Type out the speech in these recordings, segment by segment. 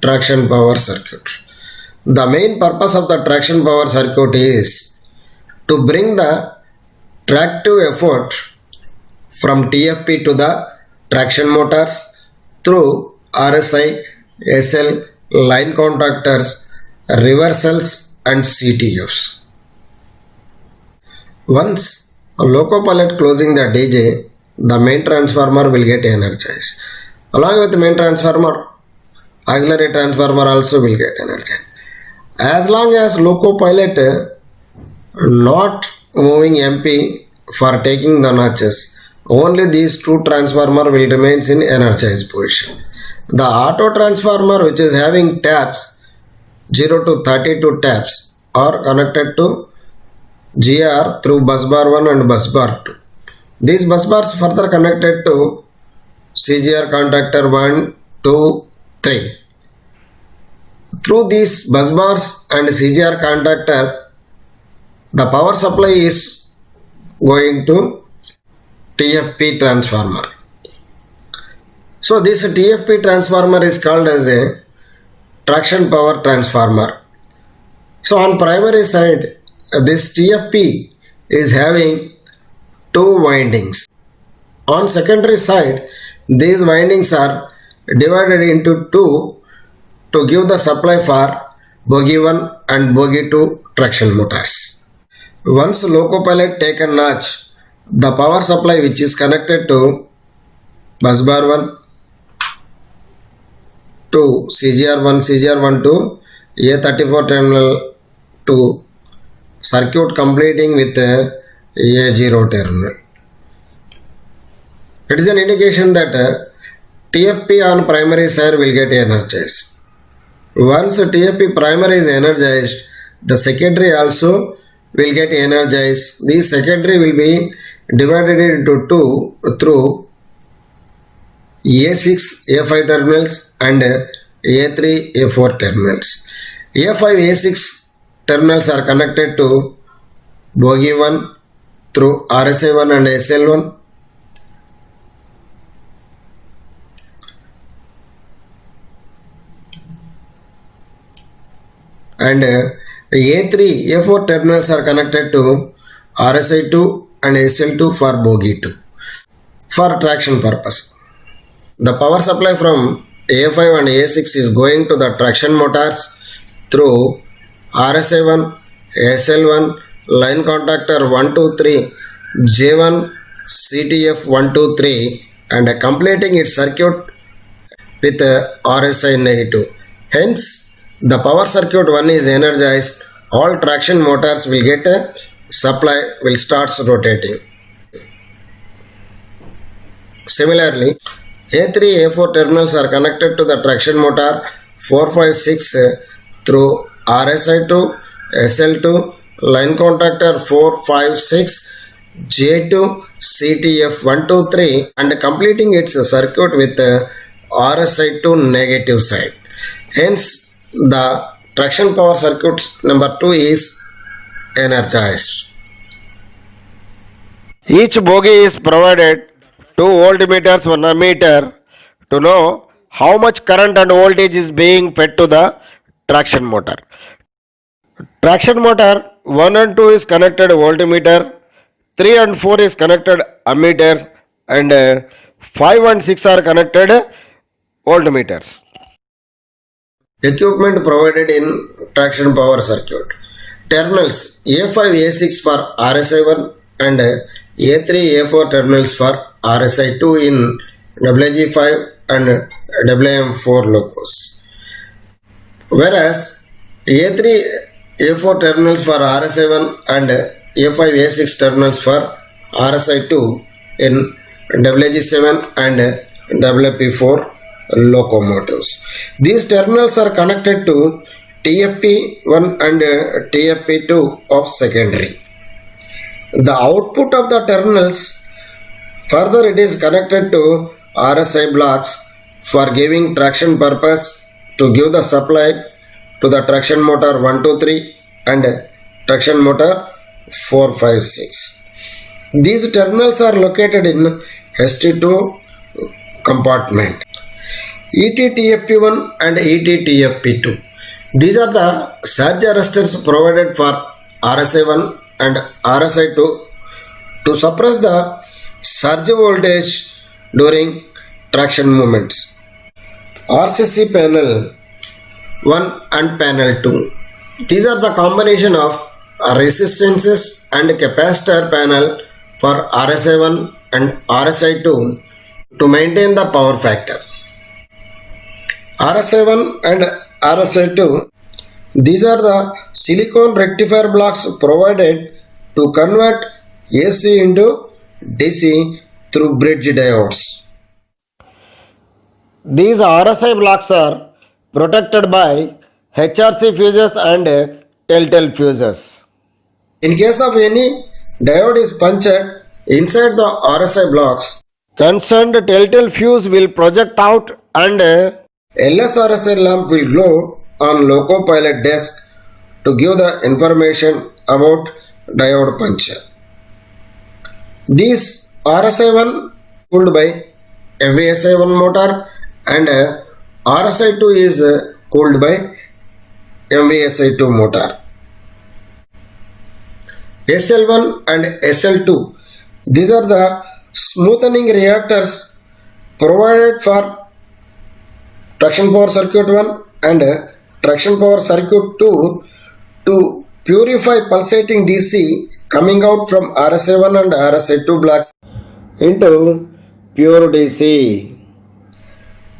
traction power circuit. The main purpose of the traction power circuit is to bring the tractive effort from TFP to the traction motors through RSI, SL, line contactors, reversals and CTFs. Once a loco pilot closing the DJ, the main transformer will get energized. Along with the main transformer, auxiliary transformer also will get energized. As long as loco pilot not moving MP for taking the notches, only these two transformer will remain in energized position. The auto transformer, which is having taps 0 to 32 taps, are connected to GR through bus bar 1 and bus bar 2. These bus bars further connected to CGR contactor 1, 2, 3. Through these bus bars and CGR contactor, the power supply is going to TFP transformer. So this TFP transformer is called as a traction power transformer. So on primary side, this TFP is having two windings. On secondary side, these windings are divided into two to give the supply for bogie 1 and bogie 2 traction motors. Once loco pilot take a notch, the power supply which is connected to bus bar 1 to CGR1 to A34 terminal to circuit completing with A0 terminal. It is an indication that TFP on primary side will get energized. Once TFP primary is energized, the secondary also will get energized. These secondary will be divided into two through A6, A5 terminals and A3, A4 terminals. A5, A6 terminals are connected to bogie 1 through RSA1 and SL1. And A3, A4 terminals are connected to RSI2 and SL2 for bogie 2 for traction purpose. The power supply from A5 and A6 is going to the traction motors through RSI1, SL1, line contactor 1, 2, 3, J1, CTF 1, 2, 3 and completing its circuit with RSI negative. Hence, the power circuit 1 is energized, all traction motors will get a supply, will start rotating. Similarly, A3, A4 terminals are connected to the traction motor 4, 5, 6 through RSI2, SL2, line contactor 4, 5, 6, J2, CTF 1, 2, 3 and completing its circuit with RSI2 negative side. Hence, the traction power circuit number 2 is energized. Each bogie is provided 2 voltmeters, 1 ammeter to know how much current and voltage is being fed to the traction motor. Traction motor 1 and 2 is connected voltmeter, 3 and 4 is connected ammeter and 5 and 6 are connected voltmeters. Equipment provided in traction power circuit. Terminals A5, A6 for RSI1 and A3, A4 terminals for RSI2 in WG5 and WM4 locos. Whereas A3, A4 terminals for RSI1 and A5, A6 terminals for RSI2 in WG7 and WP4 locomotives. These terminals are connected to TFP1 and TFP2 of secondary. The output of the terminals, further it is connected to RSI blocks for giving traction purpose to give the supply to the traction motor 1, 2, 3 and traction motor 4, 5, 6. These terminals are located in ST2 compartment. ETTFP1 and ETTFP2. These are the surge arresters provided for RSI1 and RSI2 to suppress the surge voltage during traction movements. RCC panel 1 and panel 2. These are the combination of resistances and capacitor panel for RSI1 and RSI2 to maintain the power factor. RSI1 and RSI2, these are the silicon rectifier blocks provided to convert AC into DC through bridge diodes. These RSI blocks are protected by HRC fuses and telltale fuses. In case of any diode is punctured inside the RSI blocks, Concerned telltale fuse will project out and LSRSI lamp will glow on loco pilot desk to give the information about diode puncture. These RSI1 cooled by MVSI1 motor and RSI2 is cooled by MVSI2 motor. SL1 and SL2, these are the smoothening reactors provided for traction power circuit 1 and traction power circuit 2 to purify pulsating DC coming out from RSI1 and RSI2 blocks into pure DC.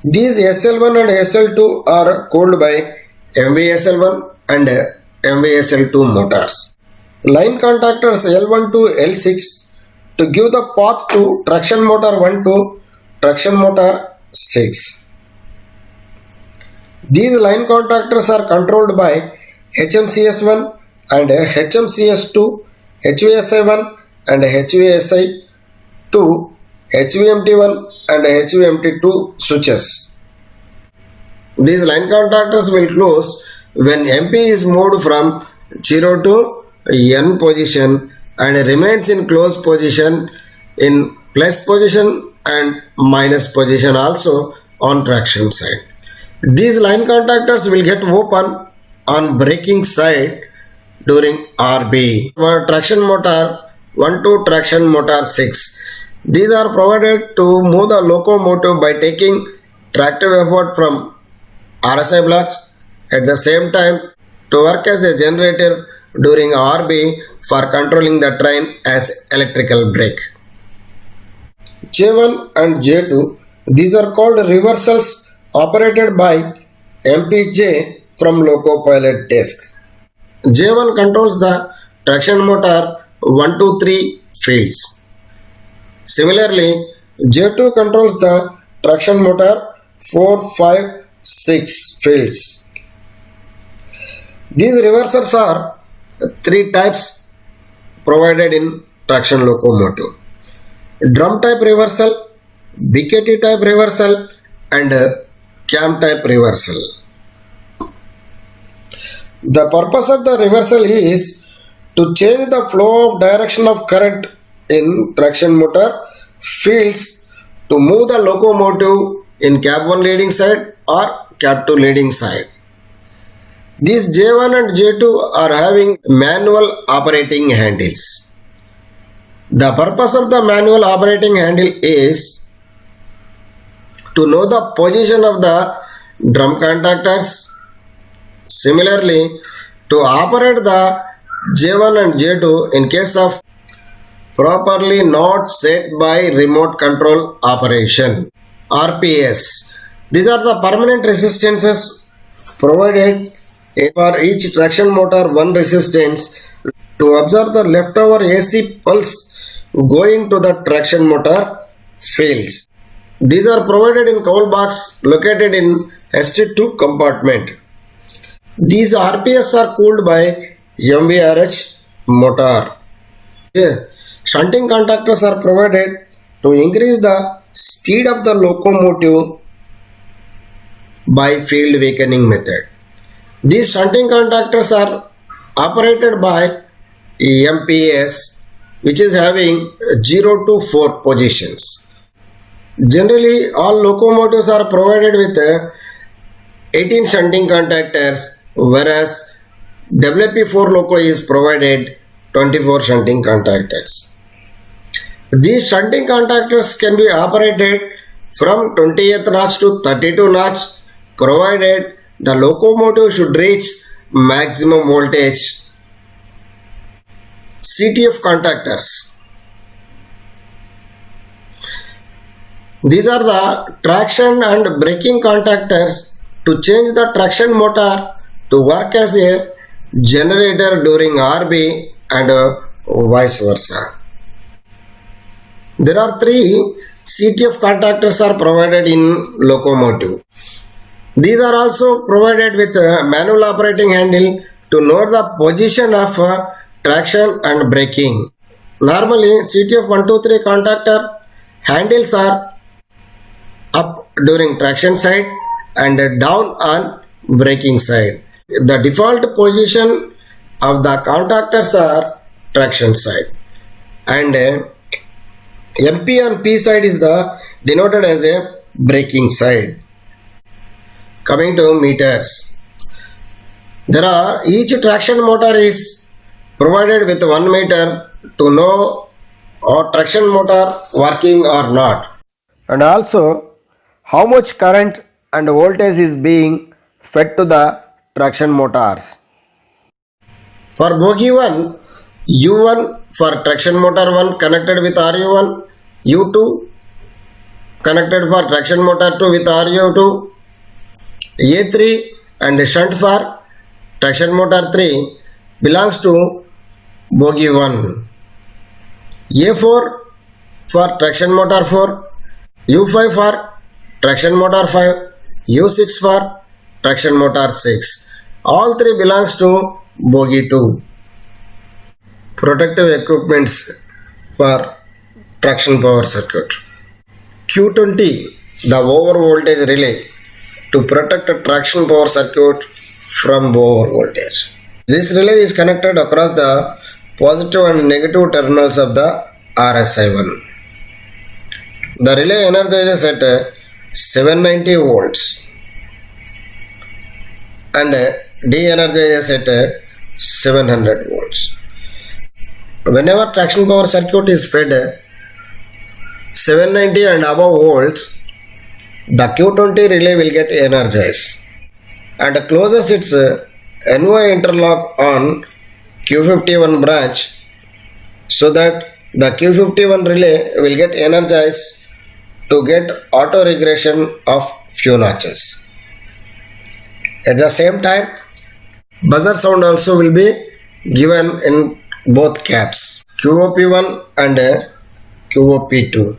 These SL1 and SL2 are cooled by MVSL1 and MVSL2 motors. Line contactors L1 to L6 to give the path to traction motor 1 to traction motor 6. These line contactors are controlled by HMCS1 and HMCS2, HVSI1 and HVSI2, HVMT1 and HVMT2 switches. These line contactors will close when MP is moved from 0 to N position and remains in closed position in plus position and minus position also on traction side. These line contactors will get open on braking side during RB. For traction motor 1 to traction motor 6. These are provided to move the locomotive by taking tractive effort from RSI blocks at the same time to work as a generator during RB for controlling the train as electrical brake. J1 and J2, these are called reversals operated by MPJ from loco pilot desk. J1 controls the traction motor 1 to 3 fields. Similarly, J2 controls the traction motor 4, 5, 6 fields. These reversers are 3 types provided in traction locomotive. Drum type reversal, BKT type reversal and cam type reversal. The purpose of the reversal is to change the flow of direction of current in traction motor fields to move the locomotive in cab 1 leading side or cab 2 leading side. These J1 and J2 are having manual operating handles. The purpose of the manual operating handle is to know the position of the drum contactors. Similarly, to operate the J1 and J2 in case of properly not set by remote control operation, RPS. These are the permanent resistances provided for each traction motor 1 resistance to absorb the leftover AC pulse going to the traction motor fields. These are provided in cowl box located in ST2 compartment. These RPS are cooled by MVRH motor. Shunting contactors are provided to increase the speed of the locomotive by field weakening method. These shunting contactors are operated by MPS, which is having 0 to 4 positions. Generally, all locomotives are provided with 18 shunting contactors, whereas WP4 loco is provided 24 shunting contactors. These shunting contactors can be operated from 20th notch to 32 notch, provided the locomotive should reach maximum voltage. CTF contactors. These are the traction and braking contactors to change the traction motor to work as a generator during RB and vice versa. There are three CTF contactors are provided in locomotive. These are also provided with a manual operating handle to know the position of traction and braking. Normally CTF 123 contactor handles are up during traction side and down on braking side. The default position of the contactors are traction side, and MP on P side is the denoted as a braking side. Coming to meters, there are each traction motor is provided with 1 meter to know or traction motor working or not. And also how much current and voltage is being fed to the traction motors. For bogie 1, U1 for traction motor 1 connected with RU1, U2 connected for traction motor 2 with RU2, A3 and shunt for traction motor 3 belongs to bogie 1. A4 for traction motor 4, U5 for traction motor 5, U6 for traction motor 6. All three belongs to bogie 2. Protective equipments for traction power circuit. Q20, the over voltage relay to protect a traction power circuit from over voltage. This relay is connected across the positive and negative terminals of the RSI1. The relay energizes at 790 volts and de-energizes at 700 volts. Whenever traction power circuit is fed 790 and above volts, the Q20 relay will get energized and closes its NY interlock on Q51 branch so that the Q51 relay will get energized to get auto regression of few notches. At the same time, buzzer sound also will be given in both caps, QOP1 and QOP2.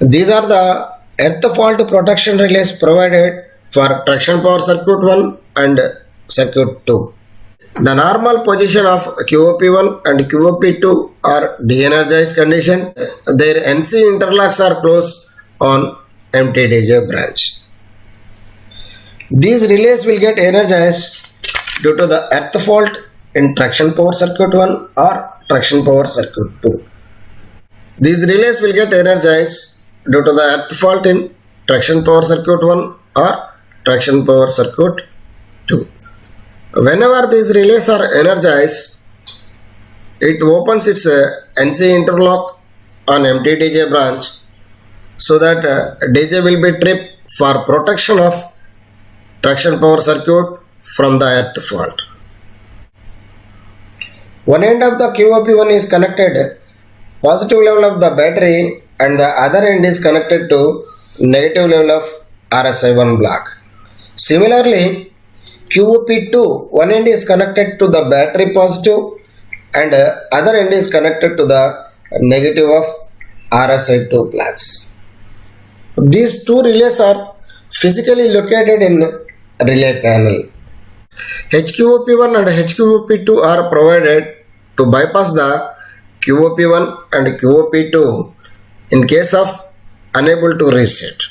These are the earth fault protection relays provided for traction power circuit 1 and circuit 2. The normal position of QOP1 and QOP2 are de-energized condition. Their NC interlocks are closed on MTDJ branch. These relays will get energized due to the earth fault in traction power circuit 1 or traction power circuit 2. These relays will get energized due to the earth fault in traction power circuit 1 or traction power circuit 2. Whenever these relays are energized, it opens its NC interlock on MTDJ branch so that DJ will be tripped for protection of traction power circuit from the earth fault. One end of the QOP1 is connected positive level of the battery and the other end is connected to negative level of RSI1 block. Similarly, QOP2, one end is connected to the battery positive and other end is connected to the negative of RSI2 blocks. These two relays are physically located in relay panel. HQOP1 and HQOP2 are provided to bypass the QOP1 and QOP2 in case of unable to reset.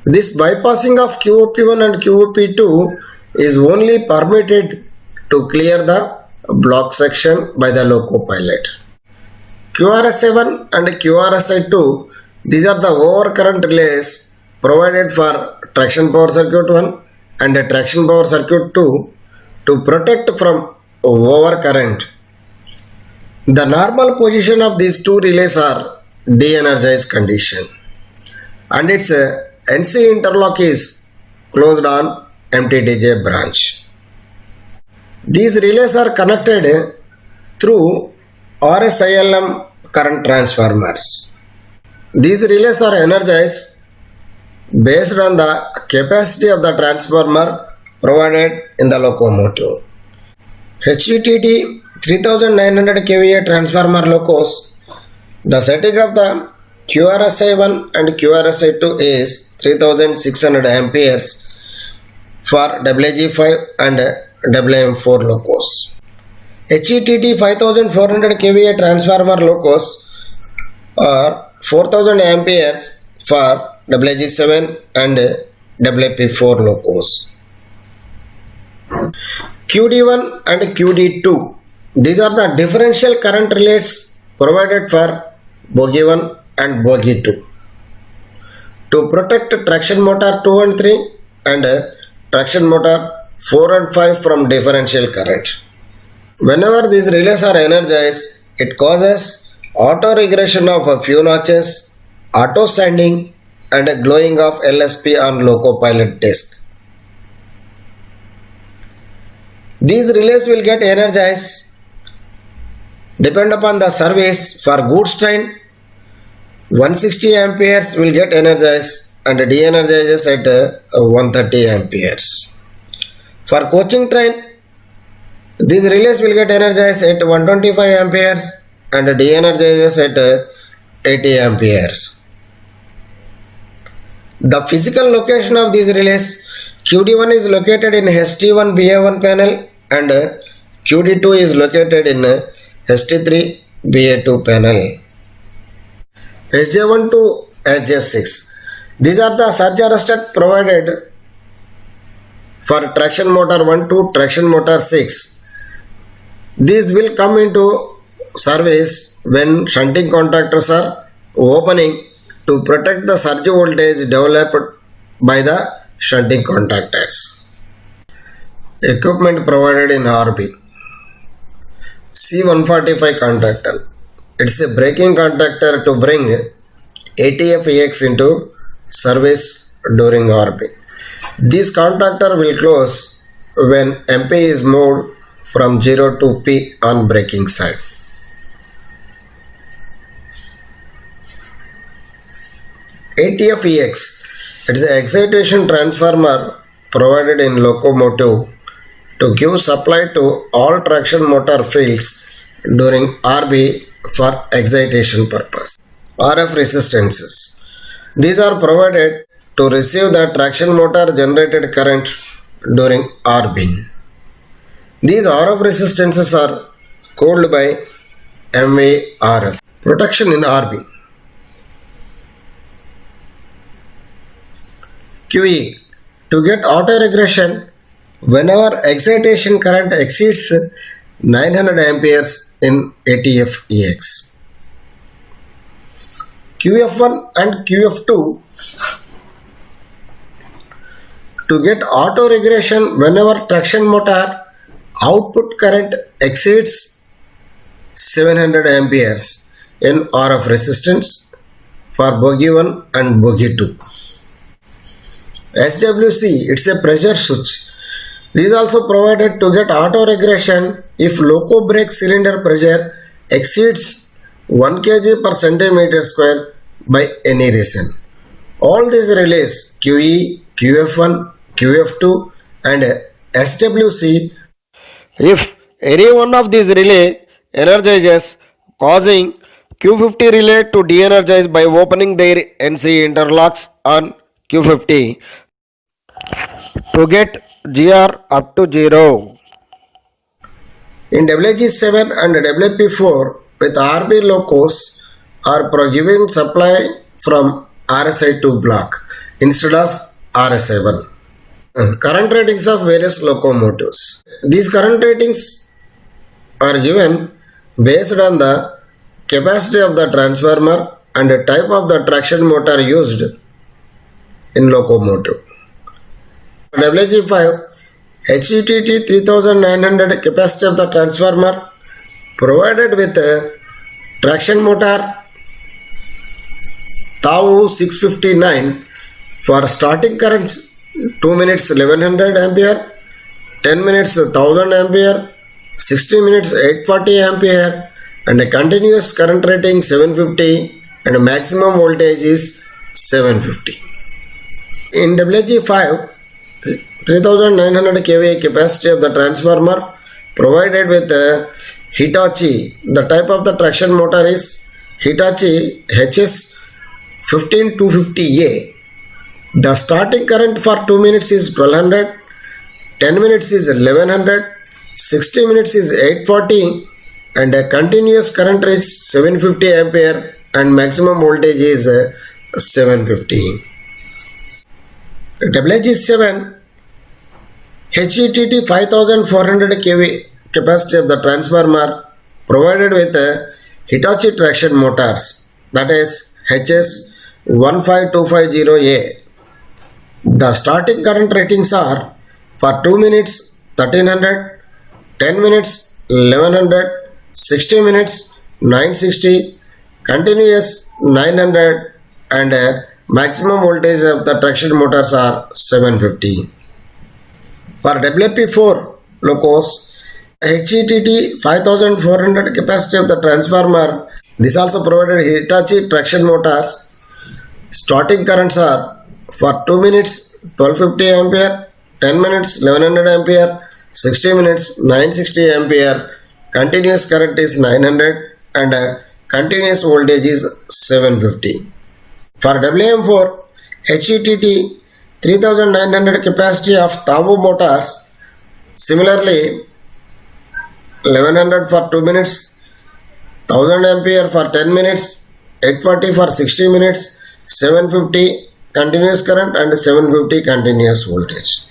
This bypassing of QOP1 and QOP2 is only permitted to clear the block section by the loco pilot. QRSI1 and QRSI2 These are the overcurrent relays provided for traction power circuit 1 and a traction power circuit 2 to protect from overcurrent. The normal position of these two relays are de-energized condition and its NC interlock is closed on MTDJ branch. These relays are connected through RSILM current transformers. These relays are energized based on the capacity of the transformer provided in the locomotive. HETT 3900 kVA transformer locos, the setting of the QRSI1 and QRSI2 is 3600 amperes for WG5 and WM4 locos. HETT 5400 kVA transformer locos are 4000 amperes for WG7 and WP4 locos. QD1 and QD2, these are the differential current relays provided for bogie 1 and bogie 2 to protect traction motor 2 and 3 and traction motor 4 and 5 from differential current. Whenever these relays are energized, it causes auto regression of a few notches, auto sanding and a glowing of LSP on loco pilot disc. These relays will get energized depend upon the service. For goods train, 160 amperes will get energized and de-energizes at 130 amperes. For coaching train, these relays will get energized at 125 amperes and de-energizes at 80 amperes. The physical location of these relays, QD1 is located in ST1 BA1 panel and QD2 is located in ST3 BA2 panel. SJ1 to SJ6, these are the surge arrestor provided for traction motor 1 to traction motor 6. These will come into service when shunting contactors are opening to protect the surge voltage developed by the shunting contactors. Equipment provided in RB. C145 contactor. It's a braking contactor to bring ATF-EX into service during RB. This contactor will close when MP is moved from 0 to P on braking side. ATF-EX, it is an excitation transformer provided in locomotive to give supply to all traction motor fields during RB for excitation purpose. RF resistances, these are provided to receive the traction motor generated current during RB. These RF resistances are cooled by MVRF. Protection in RB. QE, to get auto regression whenever excitation current exceeds 900 amperes in ATF-EX. QF1 and QF2, to get auto regression whenever traction motor output current exceeds 700 amperes in RF resistance for bogie 1 and bogie 2. HWC, it's a pressure switch. These also provided to get auto regression if loco brake cylinder pressure exceeds 1 kg per centimeter square by any reason. All these relays QE, QF1, QF2 and SWC, If any one of these relay energizes, causing Q50 relay to de-energize by opening their NC interlocks on Q50 to get GR up to 0. in WG7 and WP4 with RB locos are giving supply from RSI2 block instead of RSI1. Current ratings of various locomotives. These current ratings are given based on the capacity of the transformer and the type of the traction motor used in locomotive. WG5 HETT 3900 capacity of the transformer provided with a traction motor Tau 659 for starting currents 2 minutes 1100 ampere, 10 minutes 1000 ampere, 60 minutes 840 ampere, and a continuous current rating 750 and a maximum voltage is 750. In WG5 3900 kVA capacity of the transformer provided with Hitachi. The type of the traction motor is Hitachi HS 15250A. The starting current for 2 minutes is 1200, 10 minutes is 1100, 60 minutes is 840, and a continuous current is 750 ampere and maximum voltage is 750. WG7 HETT 5400 kV capacity of the transformer provided with Hitachi traction motors, that is HS 15250A. The starting current ratings are for 2 minutes 1300, 10 minutes 1100, 60 minutes 960, continuous 900, and maximum voltage of the traction motors are 750. For WP4 locos, HETT 5400 capacity of the transformer, this also provided Hitachi traction motors. Starting currents are for 2 minutes 1250 ampere, 10 minutes 1100 ampere, 60 minutes 960 ampere, continuous current is 900 and continuous voltage is 750. For WM4 HETT 3900 capacity of Tau motors, similarly 1100 for 2 minutes, 1000 ampere for 10 minutes, 840 for 60 minutes, 750 continuous current and 750 continuous voltage.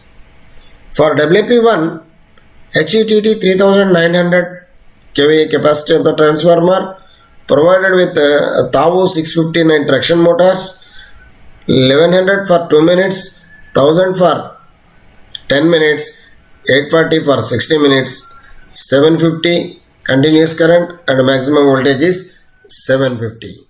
For WP1 HETT 3900 kVA capacity of the transformer provided with Tau 659 traction motors, 1100 for 2 minutes, 1000 for 10 minutes, 840 for 60 minutes, 750 continuous current and maximum voltage is 750.